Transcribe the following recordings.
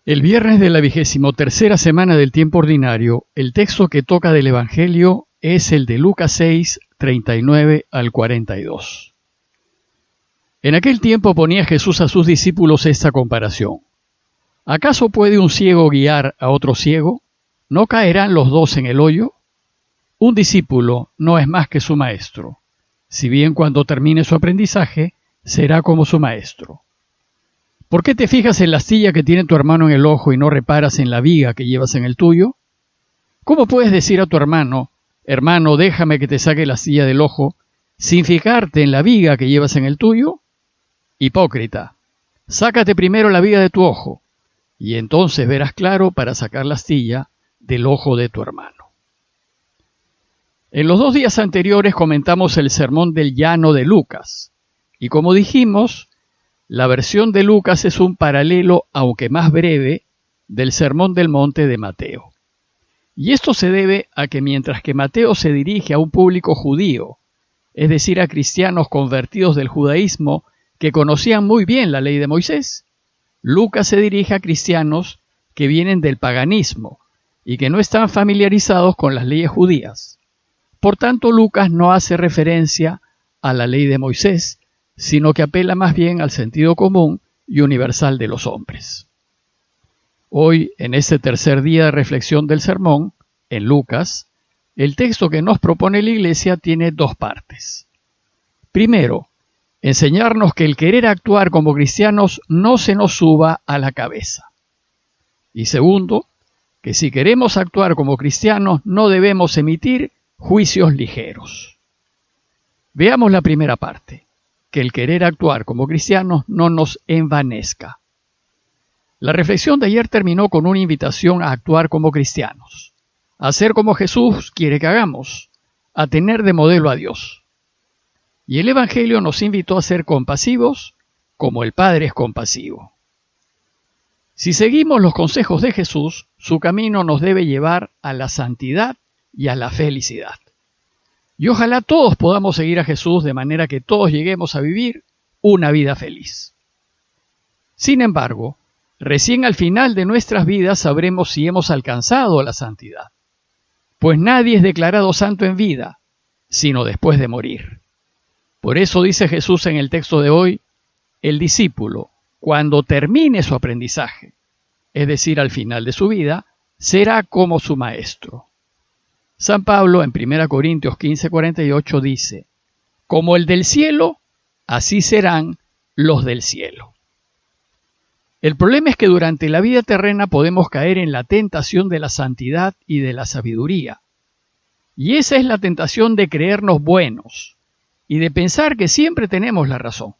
El viernes de la 23ª semana del tiempo ordinario, el texto que toca del Evangelio es el de Lucas 6, 39 al 42. En aquel tiempo ponía Jesús a sus discípulos esta comparación. ¿Acaso puede un ciego guiar a otro ciego? ¿No caerán los dos en el hoyo? Un discípulo no es más que su maestro, si bien cuando termine su aprendizaje será como su maestro. ¿Por qué te fijas en la astilla que tiene tu hermano en el ojo y no reparas en la viga que llevas en el tuyo? ¿Cómo puedes decir a tu hermano, hermano, déjame que te saque la astilla del ojo, sin fijarte en la viga que llevas en el tuyo? Hipócrita, sácate primero la viga de tu ojo, y entonces verás claro para sacar la astilla del ojo de tu hermano. En los 2 días anteriores comentamos el sermón del llano de Lucas, y como dijimos, la versión de Lucas es un paralelo, aunque más breve, del Sermón del Monte de Mateo. Y esto se debe a que mientras que Mateo se dirige a un público judío, es decir, a cristianos convertidos del judaísmo que conocían muy bien la ley de Moisés, Lucas se dirige a cristianos que vienen del paganismo y que no están familiarizados con las leyes judías. Por tanto, Lucas no hace referencia a la ley de Moisés, sino que apela más bien al sentido común y universal de los hombres. Hoy, en este tercer día de reflexión del sermón, en Lucas, el texto que nos propone la Iglesia tiene 2 partes. Primero, enseñarnos que el querer actuar como cristianos no se nos suba a la cabeza. Y segundo, que si queremos actuar como cristianos no debemos emitir juicios ligeros. Veamos la primera parte. Que el querer actuar como cristianos no nos envanezca. La reflexión de ayer terminó con una invitación a actuar como cristianos, a hacer como Jesús quiere que hagamos, a tener de modelo a Dios. Y el Evangelio nos invitó a ser compasivos como el Padre es compasivo. Si seguimos los consejos de Jesús, su camino nos debe llevar a la santidad y a la felicidad. Y ojalá todos podamos seguir a Jesús de manera que todos lleguemos a vivir una vida feliz. Sin embargo, recién al final de nuestras vidas sabremos si hemos alcanzado la santidad. Pues nadie es declarado santo en vida, sino después de morir. Por eso dice Jesús en el texto de hoy, el discípulo, cuando termine su aprendizaje, es decir, al final de su vida, será como su maestro. San Pablo en 1 Corintios 15:48 dice, como el del cielo, así serán los del cielo. El problema es que durante la vida terrena podemos caer en la tentación de la santidad y de la sabiduría. Y esa es la tentación de creernos buenos y de pensar que siempre tenemos la razón.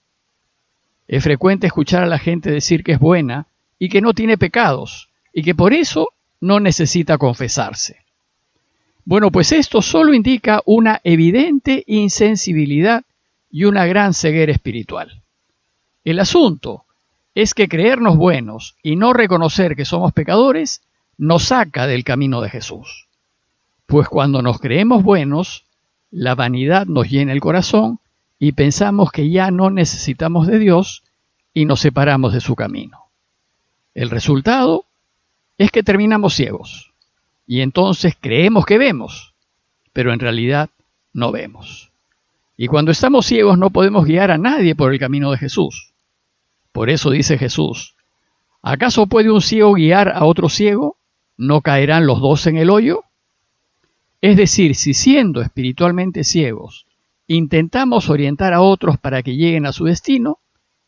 Es frecuente escuchar a la gente decir que es buena y que no tiene pecados y que por eso no necesita confesarse. Bueno, pues esto solo indica una evidente insensibilidad y una gran ceguera espiritual. El asunto es que creernos buenos y no reconocer que somos pecadores nos saca del camino de Jesús. Pues cuando nos creemos buenos, la vanidad nos llena el corazón y pensamos que ya no necesitamos de Dios y nos separamos de su camino. El resultado es que terminamos ciegos. Y entonces creemos que vemos, pero en realidad no vemos. Y cuando estamos ciegos no podemos guiar a nadie por el camino de Jesús. Por eso dice Jesús, ¿acaso puede un ciego guiar a otro ciego? ¿No caerán los dos en el hoyo? Es decir, si siendo espiritualmente ciegos, intentamos orientar a otros para que lleguen a su destino,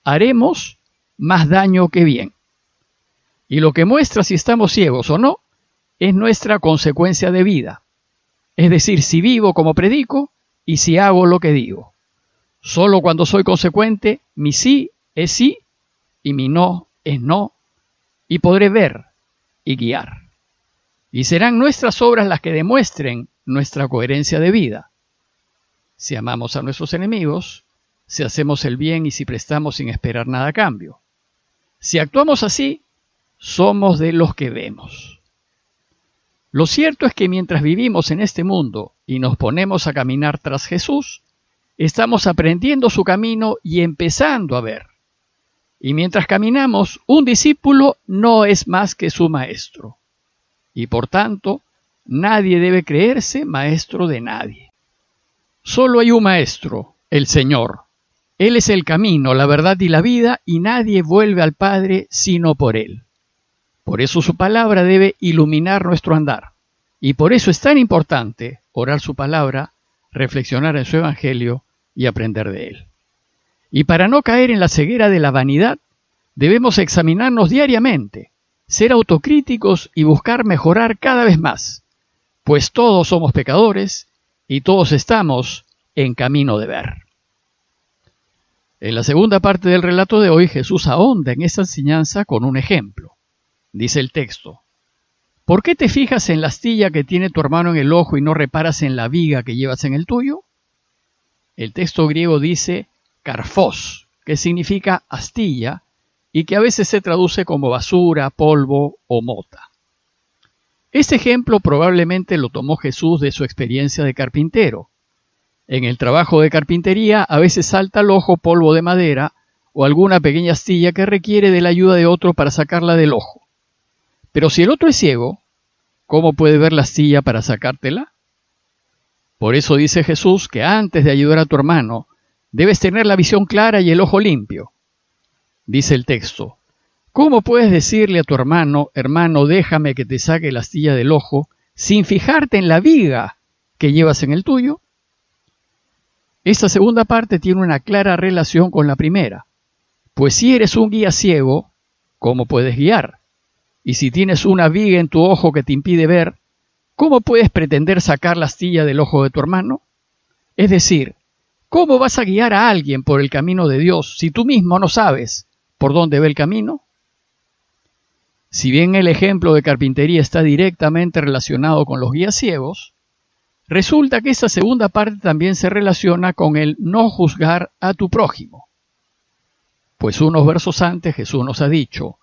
haremos más daño que bien. Y lo que muestra si estamos ciegos o no, es nuestra consecuencia de vida, es decir, si vivo como predico y si hago lo que digo. Solo cuando soy consecuente, mi sí es sí y mi no es no, y podré ver y guiar. Y serán nuestras obras las que demuestren nuestra coherencia de vida. Si amamos a nuestros enemigos, si hacemos el bien y si prestamos sin esperar nada a cambio. Si actuamos así, somos de los que vemos. Lo cierto es que mientras vivimos en este mundo y nos ponemos a caminar tras Jesús, estamos aprendiendo su camino y empezando a ver. Y mientras caminamos, un discípulo no es más que su maestro. Y por tanto, nadie debe creerse maestro de nadie. Solo hay un maestro, el Señor. Él es el camino, la verdad y la vida, y nadie vuelve al Padre sino por Él. Por eso su palabra debe iluminar nuestro andar. Y por eso es tan importante orar su palabra, reflexionar en su evangelio y aprender de él. Y para no caer en la ceguera de la vanidad, debemos examinarnos diariamente, ser autocríticos y buscar mejorar cada vez más, pues todos somos pecadores y todos estamos en camino de ver. En la segunda parte del relato de hoy, Jesús ahonda en esta enseñanza con un ejemplo. Dice el texto: ¿por qué te fijas en la astilla que tiene tu hermano en el ojo y no reparas en la viga que llevas en el tuyo? El texto griego dice karfos, que significa astilla y que a veces se traduce como basura, polvo o mota. Este ejemplo probablemente lo tomó Jesús de su experiencia de carpintero. En el trabajo de carpintería a veces salta al ojo polvo de madera o alguna pequeña astilla que requiere de la ayuda de otro para sacarla del ojo. Pero si el otro es ciego, ¿cómo puede ver la astilla para sacártela? Por eso dice Jesús que antes de ayudar a tu hermano, debes tener la visión clara y el ojo limpio. Dice el texto: ¿cómo puedes decirle a tu hermano, hermano, déjame que te saque la astilla del ojo, sin fijarte en la viga que llevas en el tuyo? Esta segunda parte tiene una clara relación con la primera, pues si eres un guía ciego, ¿cómo puedes guiar? Y si tienes una viga en tu ojo que te impide ver, ¿cómo puedes pretender sacar la astilla del ojo de tu hermano? Es decir, ¿cómo vas a guiar a alguien por el camino de Dios si tú mismo no sabes por dónde va el camino? Si bien el ejemplo de carpintería está directamente relacionado con los guías ciegos, resulta que esta segunda parte también se relaciona con el no juzgar a tu prójimo. Pues unos versos antes Jesús nos ha dicho: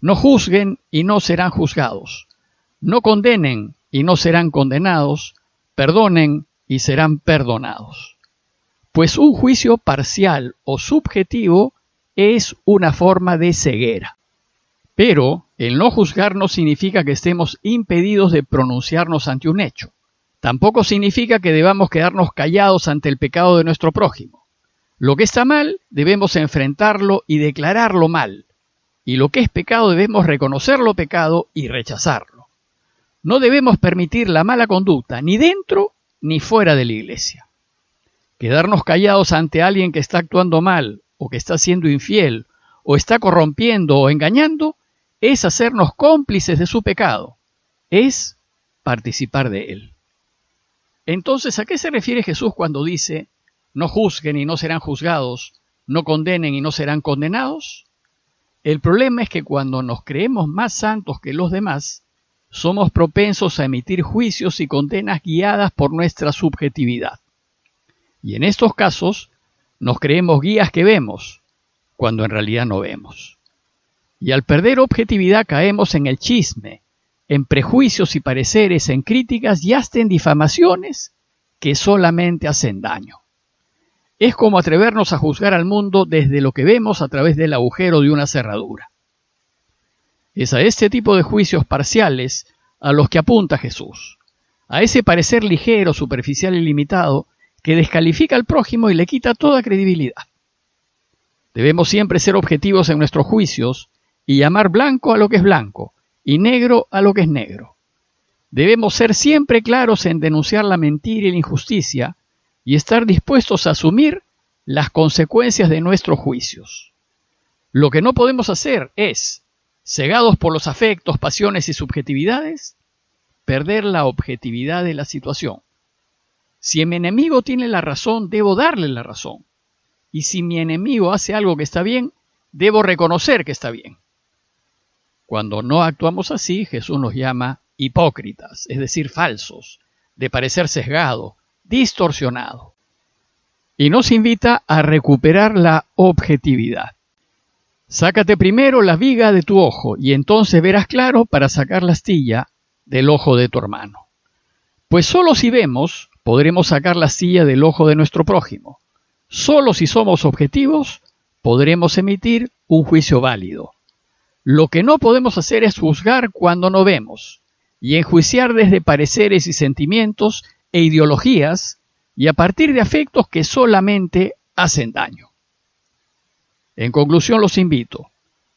no juzguen y no serán juzgados, no condenen y no serán condenados, perdonen y serán perdonados. Pues un juicio parcial o subjetivo es una forma de ceguera. Pero el no juzgar no significa que estemos impedidos de pronunciarnos ante un hecho. Tampoco significa que debamos quedarnos callados ante el pecado de nuestro prójimo. Lo que está mal, debemos enfrentarlo y declararlo mal. Y lo que es pecado, debemos reconocerlo pecado y rechazarlo. No debemos permitir la mala conducta, ni dentro ni fuera de la iglesia. Quedarnos callados ante alguien que está actuando mal, o que está siendo infiel, o está corrompiendo o engañando, es hacernos cómplices de su pecado. Es participar de él. Entonces, ¿a qué se refiere Jesús cuando dice: no juzguen y no serán juzgados, no condenen y no serán condenados? El problema es que cuando nos creemos más santos que los demás, somos propensos a emitir juicios y condenas guiadas por nuestra subjetividad. Y en estos casos, nos creemos guías que vemos, cuando en realidad no vemos. Y al perder objetividad caemos en el chisme, en prejuicios y pareceres, en críticas y hasta en difamaciones que solamente hacen daño. Es como atrevernos a juzgar al mundo desde lo que vemos a través del agujero de una cerradura. Es a este tipo de juicios parciales a los que apunta Jesús, a ese parecer ligero, superficial y limitado que descalifica al prójimo y le quita toda credibilidad. Debemos siempre ser objetivos en nuestros juicios y llamar blanco a lo que es blanco y negro a lo que es negro. Debemos ser siempre claros en denunciar la mentira y la injusticia y estar dispuestos a asumir las consecuencias de nuestros juicios. Lo que no podemos hacer es, cegados por los afectos, pasiones y subjetividades, perder la objetividad de la situación. Si mi enemigo tiene la razón, debo darle la razón. Y si mi enemigo hace algo que está bien, debo reconocer que está bien. Cuando no actuamos así, Jesús nos llama hipócritas, es decir, falsos, de parecer sesgado, distorsionado. Y nos invita a recuperar la objetividad. Sácate primero la viga de tu ojo y entonces verás claro para sacar la astilla del ojo de tu hermano. Pues solo si vemos, podremos sacar la astilla del ojo de nuestro prójimo. Solo si somos objetivos, podremos emitir un juicio válido. Lo que no podemos hacer es juzgar cuando no vemos y enjuiciar desde pareceres y sentimientos e ideologías y a partir de afectos que solamente hacen daño. En conclusión, los invito,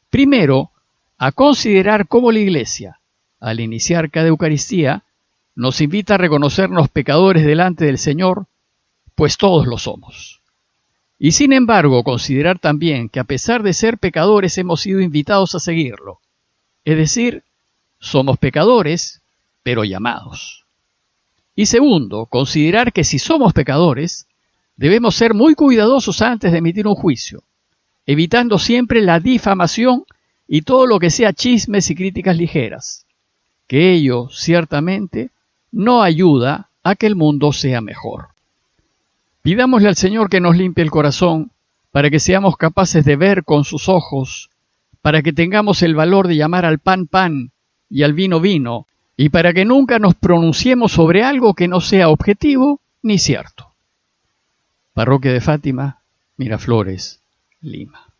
primero, a considerar cómo la Iglesia, al iniciar cada Eucaristía, nos invita a reconocernos pecadores delante del Señor, pues todos lo somos. Y sin embargo, considerar también que a pesar de ser pecadores hemos sido invitados a seguirlo. Es decir, somos pecadores, pero llamados. Y segundo, considerar que si somos pecadores, debemos ser muy cuidadosos antes de emitir un juicio, evitando siempre la difamación y todo lo que sea chismes y críticas ligeras, que ello ciertamente no ayuda a que el mundo sea mejor. Pidámosle al Señor que nos limpie el corazón para que seamos capaces de ver con sus ojos, para que tengamos el valor de llamar al pan pan y al vino vino, y para que nunca nos pronunciemos sobre algo que no sea objetivo ni cierto. Parroquia de Fátima, Miraflores, Lima.